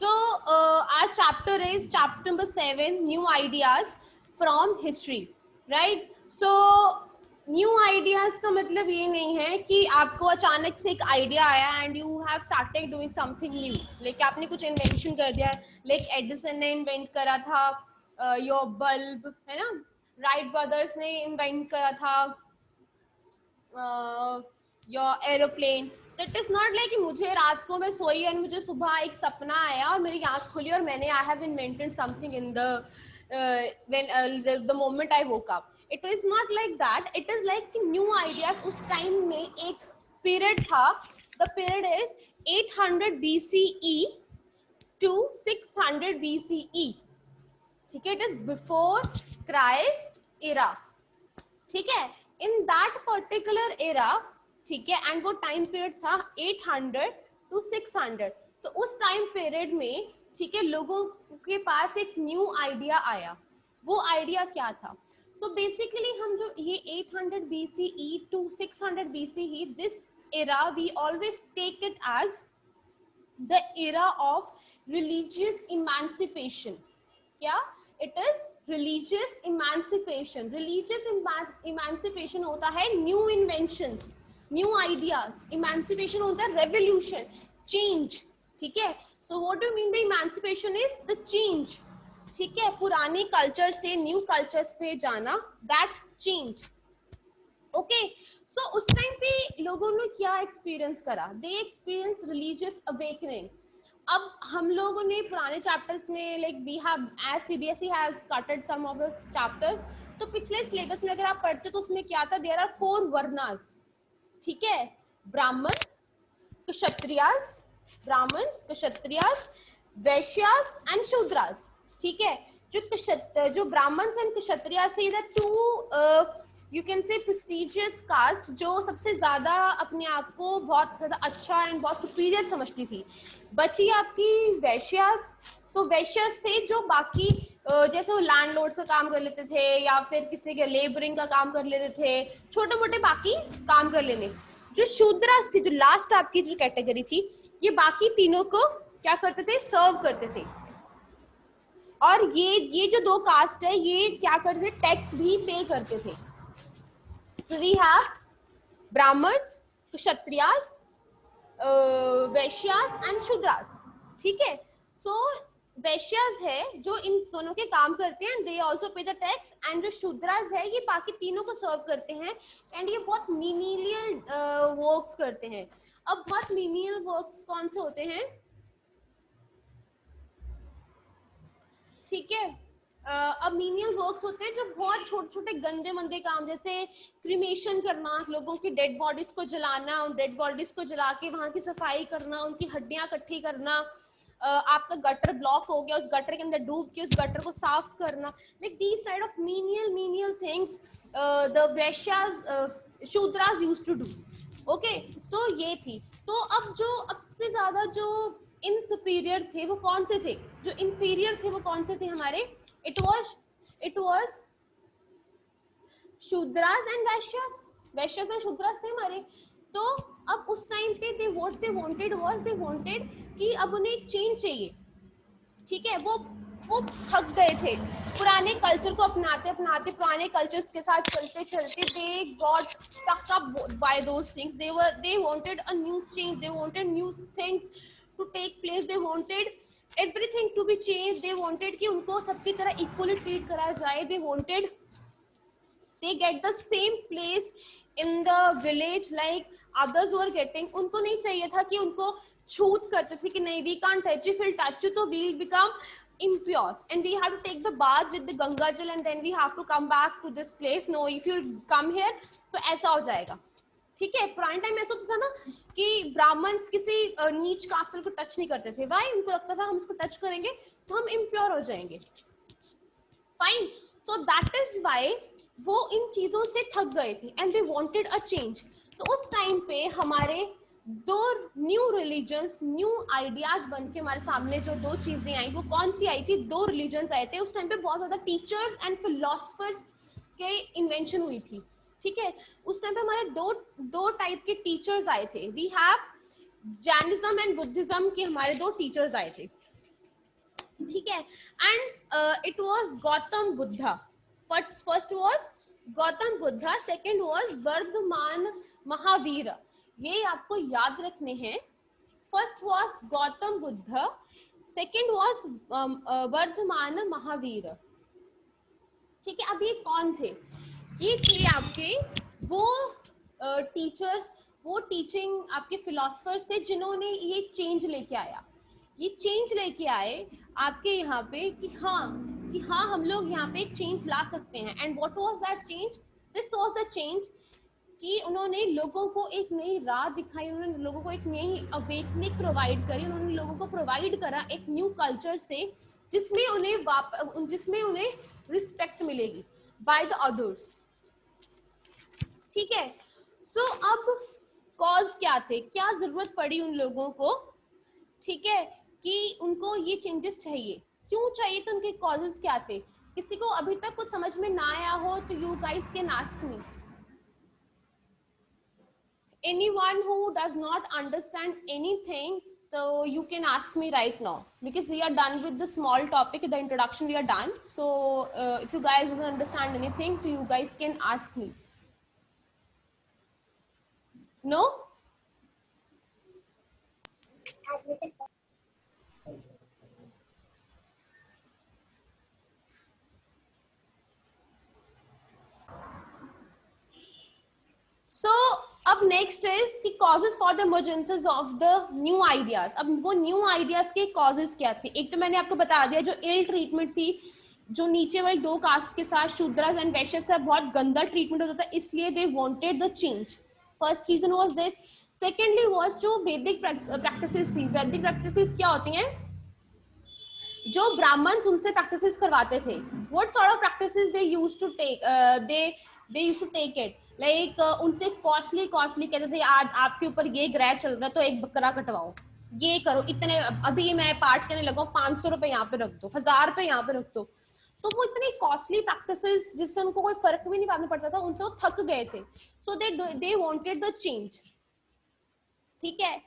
So our chapter is chapter number 7, new ideas from history, right? So new ideas का मतलब ये नहीं है कि आपको अचानक से एक आइडिया आया and you have started doing something new, like आपने कुछ इन्वेंशन कर दिया, लाइक एडिसन ने इन्वेंट करा था योर बल्ब, है ना, राइट ब्रदर्स ने इन्वेंट करा था your aeroplane. That is not like मुझे रात को मैं सोई एंड मुझे सुबह एक सपना आया और मेरी आंख खुली और मैंने I have invented something in the when the moment I woke up. It is not like that, it is like new ideas उस टाइम में एक पीरियड था। The period is 800 BCE to 600 BCE, ठीक है, it is before Christ era, ठीक है, in that particular era, ठीक है, एंड वो टाइम पीरियड था 800 to 600। तो उस टाइम पीरियड में, ठीक है, लोगों के पास एक न्यू आइडिया आया। वो आइडिया क्या था? सो बेसिकली हम जो ये 800 BCE to 600 BCE, this era we always take it as the era of religious emancipation. क्या? It is religious emancipation. Religious emancipation होता है new inventions, new ideas. Emancipation होता है रेवोल्यूशन, चेंज, ठीक है। So what do mean by emancipation is the change, ठीक है, पुराने कल्चर से न्यू कल्चर्स पे जाना, दैट चेंज। ओके, सो उस टाइम पे लोगों ने क्या एक्सपीरियंस करा? They experience religious awakening. अब हम लोगों ने पुराने चैप्टर्स में, like we have as CBSE has cutted some of the chapters, तो पिछले सिलेबस में अगर आप पढ़ते तो उसमें क्या था? देयर आर 4 वर्णास, ठीक है, ब्राह्मण्स, क्षत्रियास, ब्राह्मण्स, क्षत्रियास, वैश्यास एंड शूद्रास, ठीक है। जो ब्राह्मण्स एंड क्षत्रियास थे, इधर 2 you can say prestigious caste, जो सबसे ज्यादा अपने आप को बहुत ज्यादा अच्छा एंड बहुत सुपीरियर समझती थी। बची आपकी वैश्यास। तो वैश्यास थे जो बाकी जैसे वो लैंडलॉर्ड्स का काम कर लेते थे या फिर किसी के लेबरिंग का काम कर लेते थे, छोटे मोटे बाकी काम कर लेने। जो शूद्रास थी, जो लास्ट आपकी जो कैटेगरी थी, ये बाकी तीनों को क्या करते थे? सर्व करते थे। और ये जो 2 कास्ट है, ये क्या करते थे? टैक्स भी पे करते थे। So we have Brahmins, Kshatriyas, Vaishyas and Shudras, ठीक है। सो वैश्यास है जो इन दोनों के काम करते हैं, दे आल्सो पे द टैक्स, एंड जो शूद्रास है ये बाकी तीनों को सर्व करते हैं एंड ये बहुत मीनियल वर्क्स करते हैं। अब बहुत मीनियल वर्क्स कौन से होते हैं? ठीक है, अब मीनियल वर्क्स होते हैं जो बहुत छोटे छोटे गंदे मंदे काम, जैसे क्रिमेशन करना, लोगों की डेड बॉडीज को जलाना, उन डेड बॉडीज को जला के वहां की सफाई करना, उनकी हड्डियां इकट्ठी करना, आपका गटर ब्लॉक हो गया, उस गटर के अंदर डूब के उस गटर को साफ करना, like these type of menial things the Vaishyas, Shudras used to do. Okay, so ये थी। तो अब सबसे ज्यादा जो इन सुपीरियर थे वो कौन से थे? जो इंफीरियर थे वो कौन से थे हमारे? It was Shudras and Vaishyas. Vaishyas and Shudras थे हमारे। तो अब उस टाइम पे दे वांटेड कि अब उन्हें चेंज चाहिए, ठीक है। वो थक गए थे पुराने कल्चर को अपनाते पुराने कल्चर्स के साथ चलते they got stuck up by those things. They wanted a new change, they wanted new things to take place, they wanted everything to be change, they wanted कि उनको सबकी तरह इक्वली ट्रीट करा जाए, they wanted they get the same place in the village like others were getting। उनको नहीं चाहिए था कि उनको छूत करते थे कि नहीं, we can't touch you, if we'll touch you तो we'll become impure and we have to take the bath with the Ganga जल and then we have to come back to this place, no if you come here तो ऐसा हो जाएगा, ठीक है। पुराने time ऐसा होता था ना कि ब्राह्मण्स किसी नीच कास्ट को टच नहीं करते थे, वाई? उनको लगता था हम उसको टच करेंगे तो हम इम्प्योर हो जाएंगे। Fine, so that is why वो इन चीजों से थक गए थे and they wanted a change. तो उस टाइम पे हमारे 2 न्यू रिलीजन्स, न्यू आइडियाज बन के हमारे सामने जो 2 चीजें आई, वो कौन सी आई थी? 2 रिलीजन्स आए थे। उस टाइम पे बहुत ज्यादा टीचर्स एंड फिलोसफर्स के इन्वेंशन हुई थी, ठीक है। उस टाइम पे हमारे दो टाइप के टीचर्स आए थे। We have Jainism and Buddhism के हमारे 2 टीचर्स आए थे। ठीक है. And it was Gautam Buddha. First was Gautam Buddha, second was Vardhaman Mahavir. ये आपको याद रखने हैं. First was Gautam Buddh, second was Vardhaman Mahavir. ठीक है. अब ये कौन थे? ये थे आपके वो टीचर्स, वो टीचिंग आपके फिलोसफर्स थे जिन्होंने ये चेंज लेके आया. ये चेंज लेके आए आपके यहाँ पे कि हाँ हम लोग यहाँ पे एक चेंज ला सकते हैं. And what was that change? This was the change कि उन्होंने लोगों को एक नई राह दिखाई, उन्होंने लोगों को एक नई अवेकनिंग प्रोवाइड करी, उन्होंने लोगों को प्रोवाइड करा एक न्यू कल्चर से जिसमें उन्हें रिस्पेक्ट मिलेगी बाय द अदर्स. ठीक है. सो अब कॉज क्या थे, क्या जरूरत पड़ी उन लोगों को, ठीक है, कि उनको ये चेंजेस चाहिए. क्यों चाहिए? तो उनके कॉजेस क्या थे? किसी को अभी तक कुछ समझ में ना आया हो तो you guys can ask me. Anyone who does not understand anything, so you can ask me right now, because we are done with the small topic, the introduction we are done. So if you guys doesn't understand anything, so you guys can ask me. No? So अब next is कि causes for the emergencies of the new ideas. अब वो new ideas के causes क्या थे? एक तो मैंने आपको बता दिया, जो इल ट्रीटमेंट थी, जो नीचे वाली दो कास्ट के साथ शूद्रास एंड वैश्यस का बहुत गंदा ट्रीटमेंट होता था, इसलिए they wanted the change. First reason was this. Secondly was जो वैदिक प्रैक्टिसेस थी. वैदिक प्रैक्टिसेस क्या होती हैं? जो ब्राह्मण उनसे प्रैक्टिसेस करवाते थे. What sort of practices they used to take? They used to take it like उनसे कॉस्टली कहते थे, आज आपके ऊपर ये ग्रह चल रहा है तो एक बकरा कटवाओ, ये करो, इतने, अभी मैं पाठ करने लगा, 500 रुपए यहाँ पे रख दो, 1000 रुपए यहाँ पे रख दो. तो वो इतनी कॉस्टली प्रैक्टिसेस जिससे उनको कोई फर्क भी नहीं पाना पड़ता था, उनसे वो थक गए थे. सो दे वांटेड द चेंज. ठीक है.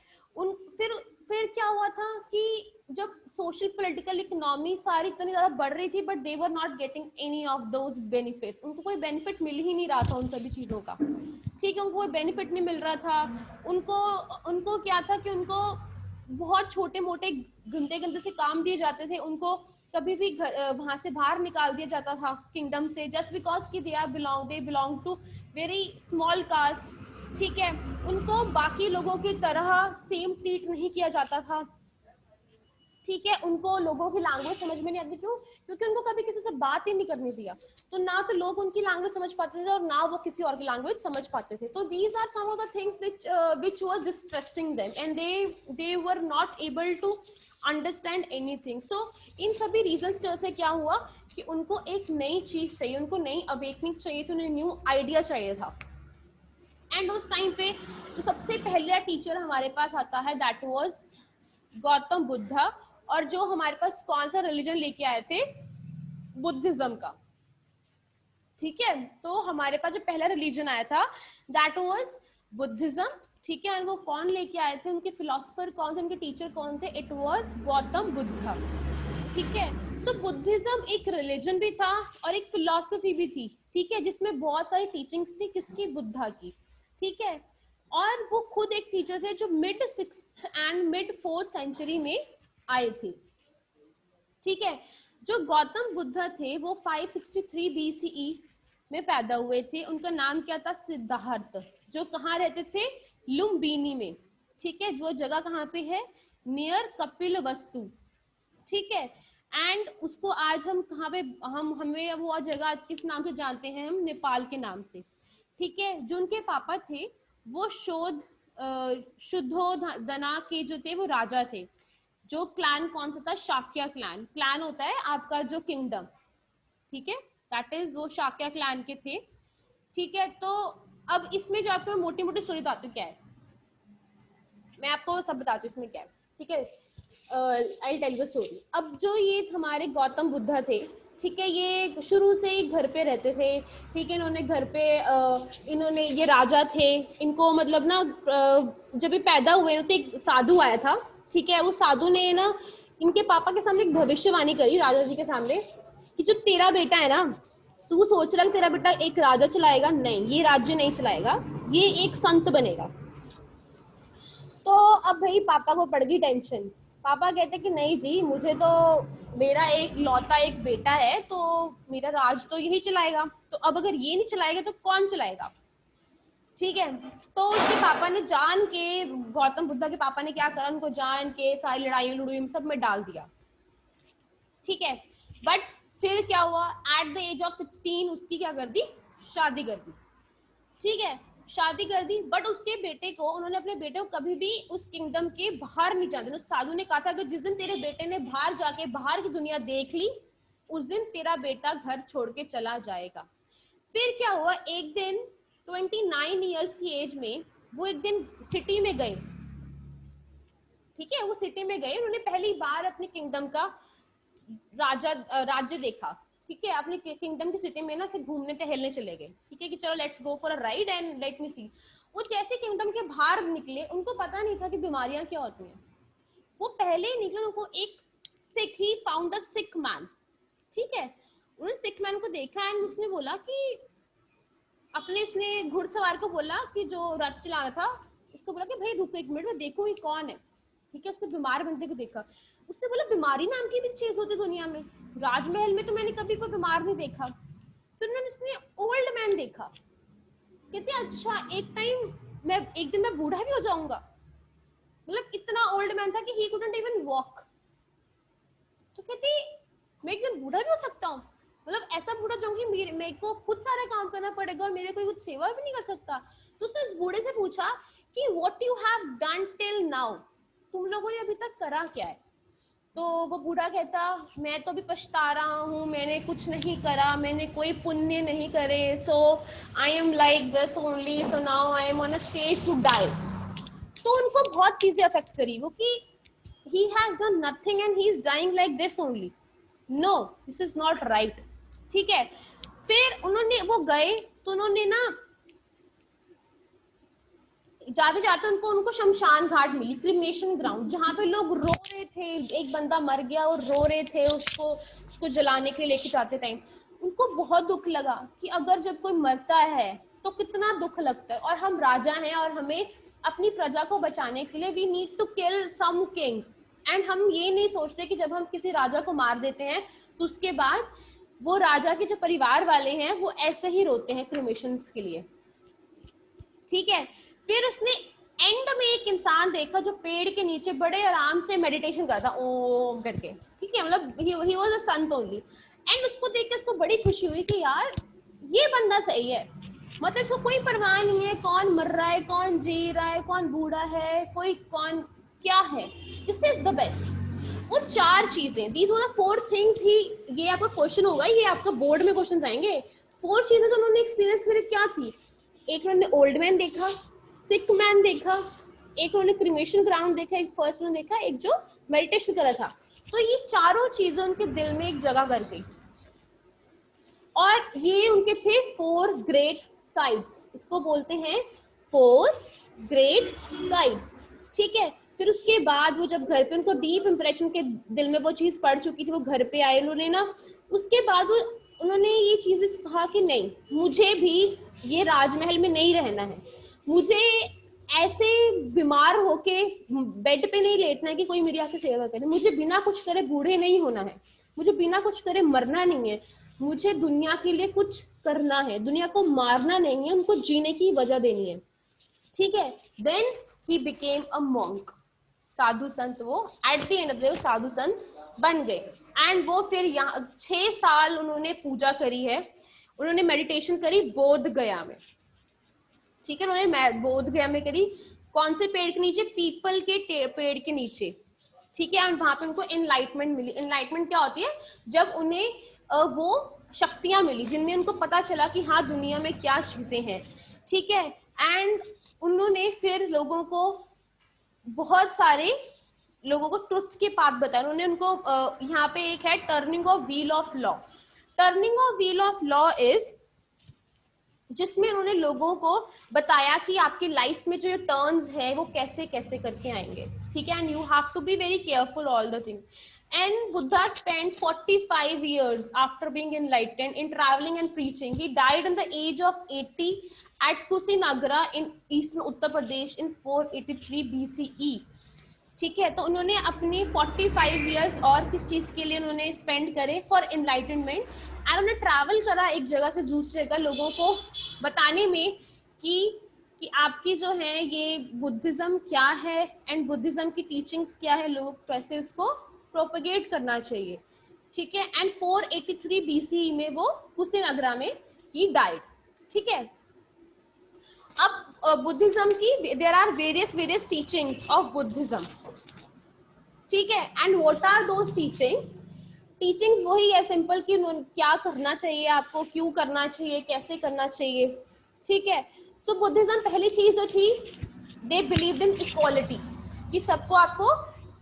फिर क्या हुआ था कि जब सोशल पॉलिटिकल इकोनॉमी सारी इतनी ज्यादा बढ़ रही थी, but they were not getting any of those benefits. उनको कोई बेनिफिट मिल ही नहीं रहा था उन सभी चीजों का. ठीक है. उनको कोई बेनिफिट नहीं मिल रहा था. उनको क्या था कि उनको बहुत छोटे मोटे गंदे से काम दिए जाते थे. उनको कभी भी वहां से बाहर निकाल दिया जाता था किंगडम से, जस्ट बिकॉज कि they belong to very small caste. ठीक है. उनको बाकी लोगों की तरह सेम ट्रीट नहीं किया जाता था. ठीक है. उनको लोगों की लैंग्वेज समझ में नहीं आती. क्यों? क्योंकि उनको कभी किसी से बात ही नहीं करने दिया. तो ना तो लोग उनकी लैंग्वेज समझ पाते थे और ना वो किसी और की लैंग्वेज समझ पाते थे. तो these are some of the things which was distressing them and they were not able to understand anything. So इन सभी रीजंस की वजह से क्या हुआ कि उनको एक नई चीज चाहिए, उनको नई अवेकनिंग चाहिए थी, उन्हें न्यू आइडिया चाहिए था. एंड उस टाइम पे जो सबसे पहला टीचर हमारे पास आता है दैट वाज गौतम बुद्धा. और जो हमारे पास कौन सा रिलीजन लेके आए थे? बुद्धिज्म का. ठीक है. तो हमारे पास जो पहला रिलीजन आया था दैट वाज बुद्धिज्म. ठीक है. और वो कौन लेके आए थे? उनके फिलोसफर कौन थे? उनके टीचर कौन थे? It was Gautam Buddha. ठीक है. सो बुद्धिज्म एक रिलीजन भी था और एक फिलोसफी भी थी. ठीक है. जिसमें बहुत सारी टीचिंग्स थी. किसकी? बुद्धा की. ठीक है. और वो खुद एक टीचर थे जो mid 6th and mid 4th century में आए थे. ठीक है. जो गौतम बुद्ध थे वो 563 BCE में पैदा हुए थे. उनका नाम क्या था? सिद्धार्थ. जो कहाँ रहते थे? लुम्बिनी में. ठीक है. वो जगह कहाँ पे है? नियर कपिल वस्तु. ठीक है. एंड उसको आज हम कहाँ पे हमें वो जगह आज किस नाम से जानते हैं? हम नेपाल के नाम से. ठीक है. जो उनके पापा थे वो शुद्धोधना के जो थे वो राजा थे. जो क्लैन कौन सा था? शाक्य क्लैन. क्लैन होता है आपका जो किंगडम. ठीक है. दैट इज वो शाक्य क्लैन के थे. ठीक है. तो अब इसमें जो आपको मोटी मोटी स्टोरी बताती हूँ क्या है, मैं आपको सब बताती हूँ इसमें क्या है. ठीक है. I tell the story. अब जो ये हमारे गौतम बुद्धा थे, ठीक है, ये शुरू से ही घर पे रहते थे. ठीक है. इन्होंने घर पे इन्होंने ये राजा थे. इनको मतलब ना जब ये पैदा हुए तो एक साधु आया था. ठीक है. वो साधु ने ना इनके पापा के सामने एक भविष्यवाणी करी राजा जी के सामने कि जो तेरा बेटा है ना, तू सोच रहा है तेरा बेटा एक राज्य चलाएगा, नहीं, ये राज्य नहीं चलाएगा, ये एक संत बनेगा। तो अब भाई पापा को पड़ गई टेंशन। पापा कहते कि नहीं जी, मुझे तो मेरा एक लौता एक बेटा है, तो मेरा राज तो यही चलाएगा, तो अब अगर ये नहीं चलाएगा तो कौन चलाएगा। ठीक है, तो उसके पापा ने जान के, गौतम बुद्धा के पापा ने क्या करा, उनको जान के सारी लड़ाई लड़ाई सब में डाल दिया। ठीक है, बट फिर क्या हुआ, एट द एज ऑफ 16 उसकी क्या कर दी, शादी कर दी। ठीक है, शादी कर दी, बट उसके बेटे को, उन्होंने अपने बेटे को कभी भी उस किंगडम के बाहर नहीं जाने दिया। उस साधु ने कहा था कि जिस दिन तेरे बेटे ने बाहर जाके बाहर की दुनिया देख ली, उस दिन तेरा बेटा घर छोड़ के चला जाएगा। फिर क्या हुआ, एक दिन 29 ईयर्स की एज में वो एक दिन सिटी में गए। ठीक है, वो सिटी में गए, उन्होंने पहली बार अपने किंगडम का राज्य देखा। ठीक है, अपने किंगडम की सिटी में ना से घूमने टहलने चले गए। ठीक है कि चलो let's go for a ride and let me see. वो जैसे किंगडम के बाहर निकले, उनको पता नहीं था कि बीमारियां क्या होती हैं। वो पहले ही निकले, उनको एक सिक, he found a sick man. ठीक है, उन्होंने सिक मैन को देखा एंड उसने बोला कि उसने घुड़सवार को बोला कि जो रथ चला रहा था, उसको बोला कि भाई रुको एक मिनट, मैं देखूं ये कौन है। ठीक है, उसको बीमार बनते को देखा। उसने बोला बीमारी नाम की भी चीज होती दुनिया में, राजमहल में तो मैंने कभी कोई बीमार नहीं देखा। फिर उन्होंने उसने ओल्ड मैन देखा, कहते अच्छा एक दिन मैं बूढ़ा भी हो जाऊंगा। मतलब इतना ओल्ड मैन था कि ही कुडंट इवन वॉक। तो कहती मैं एक दिन बूढ़ा भी हो सकता हूँ, मतलब ऐसा बूढ़ा जाऊंगी मेरे को खुद सारा काम करना पड़ेगा और मेरे कोई कुछ सेवा भी नहीं कर सकता। तो उसने उस बूढ़े से पूछा कि what you have done till now, तुम लोगों ने अभी तक करा क्या है। तो वो बूढ़ा कहता मैं तो अभी पछता रहा हूँ, मैंने कुछ नहीं करा, मैंने कोई पुण्य नहीं करे, so I am like this only, so now I am on a stage to die. तो उनको बहुत चीजें अफेक्ट करी वो कि he has done nothing and he is dying like this only. No, this is not right. ठीक है, फिर उन्होंने वो गए तो उन्होंने ना जाते जाते उनको शमशान घाट मिली, क्रिमेशन ग्राउंड, जहाँ पे लोग रो रहे थे। एक बंदा मर गया और रो रहे थे उसको जलाने के लिए लेके जाते टाइम। उनको बहुत दुख लगा कि अगर जब कोई मरता है तो कितना दुख लगता है, और हम राजा हैं और हमें अपनी प्रजा को बचाने के लिए we need to kill some king. And हम ये नहीं सोचते कि जब हम किसी राजा को मार देते हैं तो उसके बाद वो राजा के जो परिवार वाले हैं वो ऐसे ही रोते हैं क्रिमेशन के लिए। ठीक है, फिर उसने एंड में एक इंसान देखा जो पेड़ के नीचे बड़े आराम से मेडिटेशन करता ओम करके। ठीक है, मतलब he was a Sant only. And उसको देख के उसको बड़ी खुशी हुई कि यार ये बंदा सही है, मतलब इसको कोई परवाह नहीं है कौन मर रहा है, कौन जी रहा है, कौन बूढ़ा है, कोई कौन क्या है, दिस इज द बेस्ट। वो चार चीजें, these were the four things ही, ये आपका क्वेश्चन होगा, ये आपका बोर्ड में क्वेश्चन आएंगे। फोर चीजें जो उन्होंने एक्सपीरियंस करी क्या थी, एक उन्होंने ओल्ड मैन देखा, सिक मैन देखा, एक उन्होंने क्रिमेशन ग्राउंड देखा, एक फर्स्ट उन्होंने देखा, एक जो मेडिटेशन करा था। तो ये चारों चीजें उनके दिल में एक जगह कर गई, और ये उनके थे फोर ग्रेट साइट्स, इसको बोलते हैं फोर ग्रेट साइट्स। ठीक है, फिर उसके बाद वो जब घर पे, उनको डीप इंप्रेशन के दिल में वो चीज पड़ चुकी थी, वो घर पे आए उन्होंने ना, उसके बाद वो उन्होंने ये चीजें कहा कि नहीं, मुझे भी ये राजमहल में नहीं रहना है, मुझे ऐसे बीमार होके बेड पे नहीं लेटना है कि कोई मेरी आके सेवा करे, मुझे बिना कुछ करे बूढ़े नहीं होना है, मुझे बिना कुछ करे मरना नहीं है, मुझे दुनिया के लिए कुछ करना है, दुनिया को मारना नहीं है, उनको जीने की वजह देनी है। ठीक है, then he became a monk, साधु संत। वो at the end of the day साधु संत बन गए। एंड वो फिर यहाँ 6 साल उन्होंने पूजा करी है, उन्होंने मेडिटेशन करी बोध गया में। ठीक है, उन्होंने बोध गया में करी, कौन से पेड़ के नीचे, पीपल के पेड़ के नीचे। ठीक है, और वहां पे उनको एनलाइटमेंट मिली। एनलाइटमेंट क्या होती है, जब उन्हें वो शक्तियां मिली जिनमें उनको पता चला कि हाँ दुनिया में क्या चीजें हैं। ठीक है, एंड उन्होंने फिर लोगों को, बहुत सारे लोगों को ट्रुथ के पाथ बताया उन्होंने। उनको यहाँ पे एक है turning of wheel of law. Turning of wheel of law is, जिसमें उन्होंने लोगों को बताया कि आपकी लाइफ में जो टर्न्स है वो कैसे कैसे करके आएंगे। ठीक है, and you have to be very careful all the thing. And Buddha spent 45 years after being enlightened in traveling and preaching. He died in the age of 80 at Kusinagara in eastern Uttar Pradesh in 483 BCE. ठीक है, तो उन्होंने अपनी 45 years और किस चीज के लिए उन्होंने स्पेंड करे, फॉर एनलाइटनमेंट. एंड उन्होंने ट्रैवल करा एक जगह से दूसरी जगह लोगों को बताने में कि आपकी जो है ये बुद्धिज्म क्या है एंड बुद्धिज्म की टीचिंग्स क्या है, लोग कैसे उसको प्रोपेगेट करना चाहिए. ठीक है, एंड 483 BCE में वो कुशीनगरा में ही डाइड. ठीक है, अब बुद्धिज्म की there are various teachings of Buddhism. ठीक है, and what are those teachings वही है सिंपल कि क्या करना चाहिए आपको, क्यों करना चाहिए, कैसे करना चाहिए. ठीक है, सो बुद्धिज्म पहली चीज जो थी, दे बिलीव्ड इन इक्वालिटी, कि सबको आपको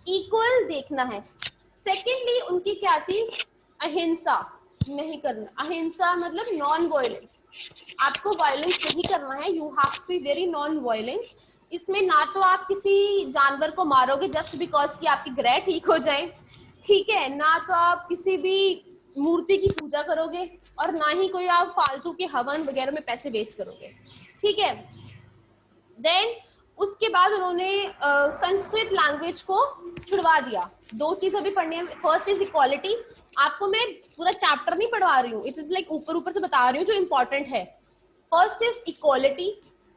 इक्वल देखना है. सेकेंडली उनकी क्या थी, अहिंसा नहीं करना. अहिंसा मतलब नॉन वायलेंस, आपको वायलेंस नहीं करना है. You have to be very non violence. इसमें ना तो आप किसी जानवर को मारोगे जस्ट बिकॉज कि आपकी ग्रह ठीक हो जाए. ठीक है, ना तो आप किसी भी मूर्ति की पूजा करोगे और ना ही कोई आप फालतू के हवन वगैरह में पैसे वेस्ट करोगे. ठीक है, देन उसके बाद उन्होंने संस्कृत लैंग्वेज को छुड़वा दिया. दो चीज अभी पढ़नी है. First is equality. आपको मैं पूरा चैप्टर नहीं पढ़वा रही हूँ, इट इज लाइक ऊपर से बता रही हूँ जो इंपॉर्टेंट है. First is equality.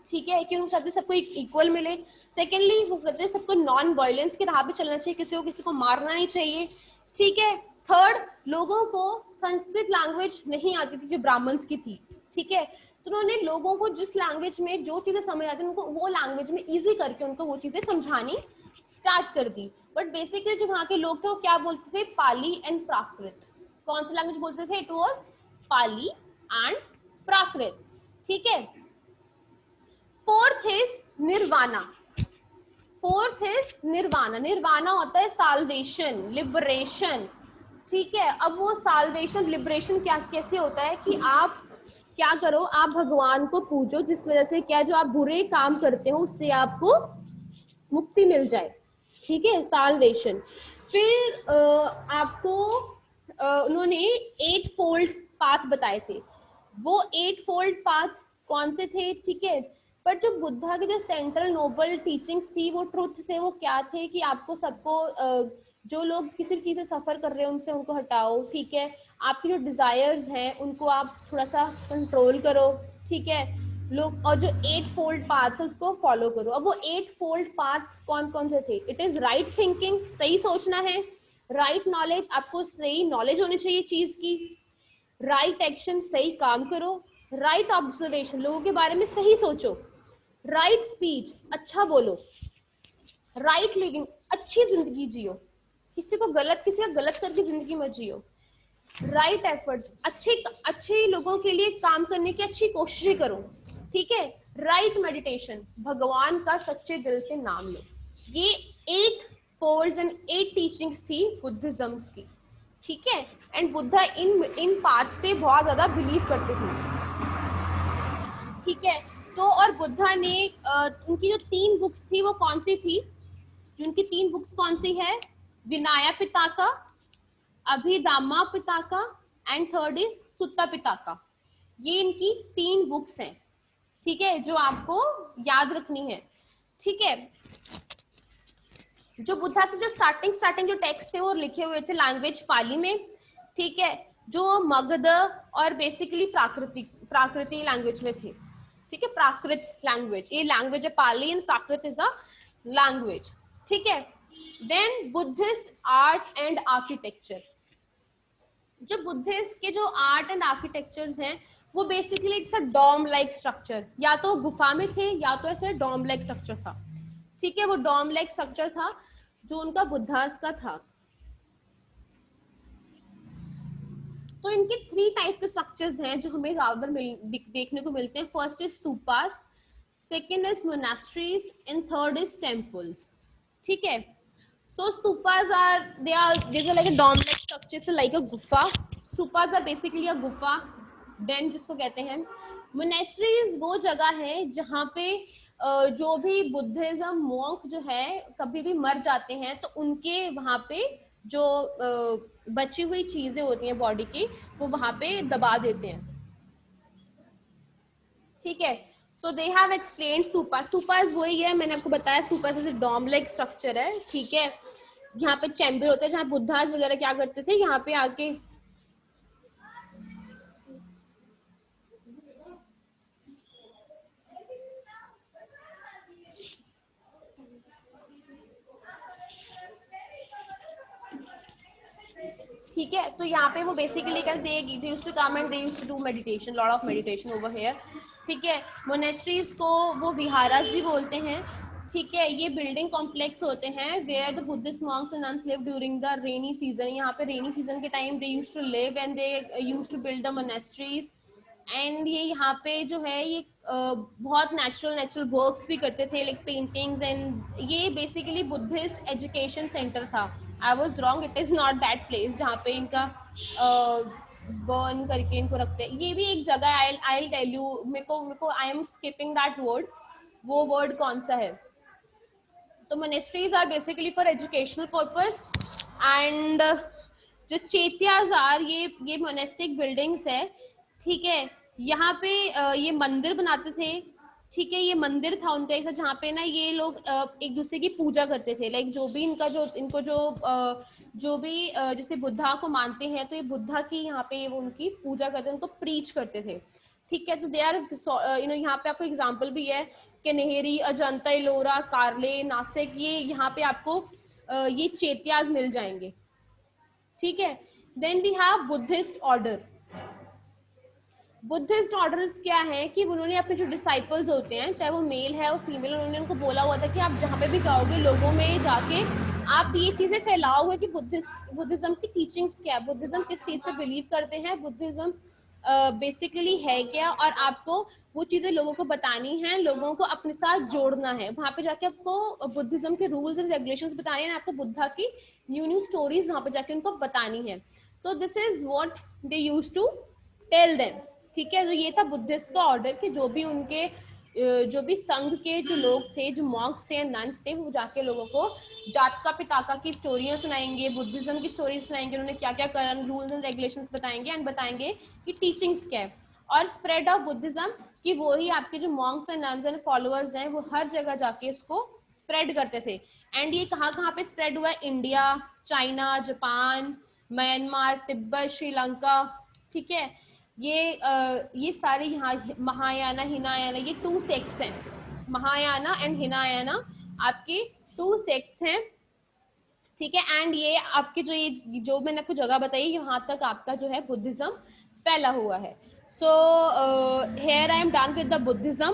ठीक है, कि वो चाहते सबको इक्वल मिले. सेकेंडली वो कहते हैं सबको नॉन वायलेंस की राह पे चलना चाहिए, किसी को मारना नहीं चाहिए. ठीक है, थर्ड, लोगों को संस्कृत लैंग्वेज नहीं आती थी जो ब्राह्मण्स की थी. ठीक है, तो उन्होंने लोगों को जिस लैंग्वेज में जो चीजें समझ आती थी उनको वो लैंग्वेज में इजी करके उनको वो चीजें समझानी स्टार्ट कर दी. बट बेसिकली जो वहाँ के लोग थे वो क्या बोलते थे, पाली एंड प्राकृत. कौन सी लैंग्वेज बोलते थे, इट वाज पाली एंड प्राकृत. ठीक है, फोर्थ इज निर्वाणा. निर्वाणा होता है साल्वेशन, लिबरेशन. ठीक है, अब वो साल्वेशन लिबरेशन कैसे होता है कि आप क्या करो, आप भगवान को पूजो जिस वजह से क्या जो आप बुरे काम करते हो उससे आपको मुक्ति मिल जाए. ठीक है, साल्वेशन. फिर आपको उन्होंने 8 फोल्ड पाथ बताए थे. वो 8 फोल्ड पाथ कौन से थे. ठीक है, पर जो बुद्धा के जो सेंट्रल नोबल टीचिंग्स थी वो ट्रुथ से वो क्या थे कि आपको सबको जो लोग किसी भी चीज से सफर कर रहे हैं उनसे उनको हटाओ. ठीक है, आपकी जो डिजायर्स हैं उनको आप थोड़ा सा कंट्रोल करो. ठीक है, लोग और जो 8 फोल्ड पाथ्स है उसको फॉलो करो. अब वो 8 फोल्ड पाथ्स कौन कौन से थे. इट इज राइट थिंकिंग, सही सोचना है. राइट नॉलेज, आपको सही नॉलेज होनी चाहिए चीज की. राइट एक्शन, सही काम करो. राइट ऑब्जर्वेशन, लोगों के बारे में सही सोचो. राइट स्पीच, अच्छा बोलो. राइट लिविंग, अच्छी जिंदगी जियो, किसी का गलत करके जिंदगी मत जियो. राइट एफर्ट, अच्छे लोगों के लिए काम करने की अच्छी कोशिश करो. ठीक है, राइट मेडिटेशन, भगवान का सच्चे दिल से नाम लो. ये 8 फोल्ड्स एंड 8 टीचिंग्स थी बुद्धिज्म की. ठीक है, एंड बुद्धा इन पाथ्स पे बहुत ज्यादा बिलीव करते थे. ठीक है, तो और बुद्धा ने उनकी जो 3 बुक्स थी वो कौन सी थी, जो उनकी 3 बुक्स कौन सी है, विनया पिताका, अभिधामा पिताका एंड थर्ड इज सुत्ता पिताका. ये इनकी 3 बुक्स हैं. ठीक है, जो आपको याद रखनी है. ठीक है, जो बुद्धा के जो स्टार्टिंग जो टेक्स्ट थे वो लिखे हुए थे लैंग्वेज पाली में. ठीक है, जो मगध और बेसिकली प्राकृति लैंग्वेज में थे. ठीक है, प्राकृत लैंग्वेज, ये लैंग्वेज है Pali and Prakrit is a language. ठीक है, then Buddhist art and architecture. जो बुद्धिस्ट के जो आर्ट एंड आर्किटेक्चर्स हैं वो basically it's a dome like structure. या तो गुफा में थे या तो ऐसे डॉम लाइक स्ट्रक्चर था. ठीक है, वो डॉम लाइक स्ट्रक्चर था जो उनका बुद्धास का था. तो इनके 3 टाइप के स्ट्रक्चर्स हैं जो हमें ज्यादातर देखने को मिलते हैं. First is stupas, second is monasteries and third is temples. ठीक है, so stupas are these are like a dome like structure, so like a gufa. Stupas are basically a gufa den जिसको कहते हैं. Monasteries वो जगह है जहाँ पे जो भी बुद्धिज्म मॉन्क जो है कभी भी मर जाते हैं तो उनके वहां पे जो बची हुई चीजें होती हैं बॉडी की वो वहां पे दबा देते हैं, ठीक है। So they have explain stupa, stupa वही है मैंने आपको बताया, स्तूपा जैसे डॉम लाइक स्ट्रक्चर है, ठीक है। यहाँ पे चैम्बर होते हैं जहाँ बुद्धास वगैरह क्या करते थे, यहाँ पे आके ठीक है। तो यहाँ पे वो बेसिकली करते they used to come and they used to do meditation, lot of meditation over here, ठीक है। मोनेस्ट्रीज को वो विहारास भी बोलते हैं, ठीक है। ये बिल्डिंग कॉम्प्लेक्स होते हैं where the Buddhist monks and nuns live during the rainy season, यहाँ पे रेनी सीजन के time they used to live and they used to build the monasteries. And ये यहाँ पे जो है ये बहुत नेचुरल वर्क्स भी करते थे, लाइक पेंटिंग्स, एंड ये बेसिकली बुद्धिस्ट एजुकेशन सेंटर था। I was wrong, it is not that place जहाँ पे इनका बर्न करके इनको रखते हैं। ये भी एक जगह, आई टेल यू, मेरे को I am skipping that word, वो वर्ड कौन सा है। तो monasteries are basically for educational purpose, and जो चेत्याज आर ये मोनेस्टिक बिल्डिंग्स है, ठीक है। यहाँ पे ये मंदिर बनाते थे, ठीक है। ये मंदिर था उनका ऐसा जहाँ पे ना ये लोग एक दूसरे की पूजा करते थे, लाइक जो भी इनको जो भी जैसे बुद्धा को मानते हैं तो ये बुद्धा की यहाँ पे वो उनकी पूजा करते थे, उनको प्रीच करते थे, ठीक है। तो दे आर यहाँ पे आपको एग्जाम्पल भी है कि नेहरी, अजंता एलोरा, कार्ले, नासिक, ये यहाँ पे आपको ये चेत्याज मिल जाएंगे, ठीक है। Then we have Buddhist order. Buddhist orders क्या है कि उन्होंने अपने जो डिसाइपल्स होते हैं, चाहे वो मेल है और फीमेल, उन्होंने उनको बोला हुआ था कि आप जहाँ पे भी जाओगे लोगों में जाके आप ये चीजें फैलाओगे कि बुद्धिज्म की टीचिंग्स क्या है, बुद्धिज्म किस चीज पे बिलीव करते हैं, बुद्धिज्म बेसिकली है क्या, और आपको वो चीजें लोगों को बतानी है, लोगों को अपने साथ जोड़ना है, वहां पे जाके आपको बुद्धिज्म के रूल्स एंड रेगुलेशंस बताने हैं, आपको बुद्धा की न्यू स्टोरीज वहां पे जाके उनको बतानी है। So this is what they used to tell them, ठीक है। तो ये था बुद्धिस्ट का ऑर्डर कि जो भी उनके जो भी संघ के जो लोग थे, जो मॉन्क्स थे, नन्स थे, वो जाके लोगों को जाटका पिताका की स्टोरियां सुनाएंगे, बुद्धिज्म की स्टोरी सुनाएंगे, उन्होंने क्या क्या करा, रूल्स एंड रेगुलेशंस बताएंगे, एंड बताएंगे कि टीचिंग्स क्या है। और स्प्रेड ऑफ बुद्धिज्म कि वो ही आपके जो Monks and nuns and followers हैं वो हर जगह जाके उसको स्प्रेड करते थे। एंड ये कहाँ कहाँ पे स्प्रेड हुआ है, India, China, Japan, Myanmar, Tibet, Sri Lanka, ठीक है। ये सारे यहाँ महायाना, हिनायाना, ये 2 सेक्ट्स हैं, महायाना एंड हिनायाना आपके 2 सेक्ट्स हैं, ठीक है। एंड ये आपके जो मैंने आपको जगह बताई यहाँ तक आपका जो है बुद्धिज्म फैला हुआ है। So here I am done with the Buddhism.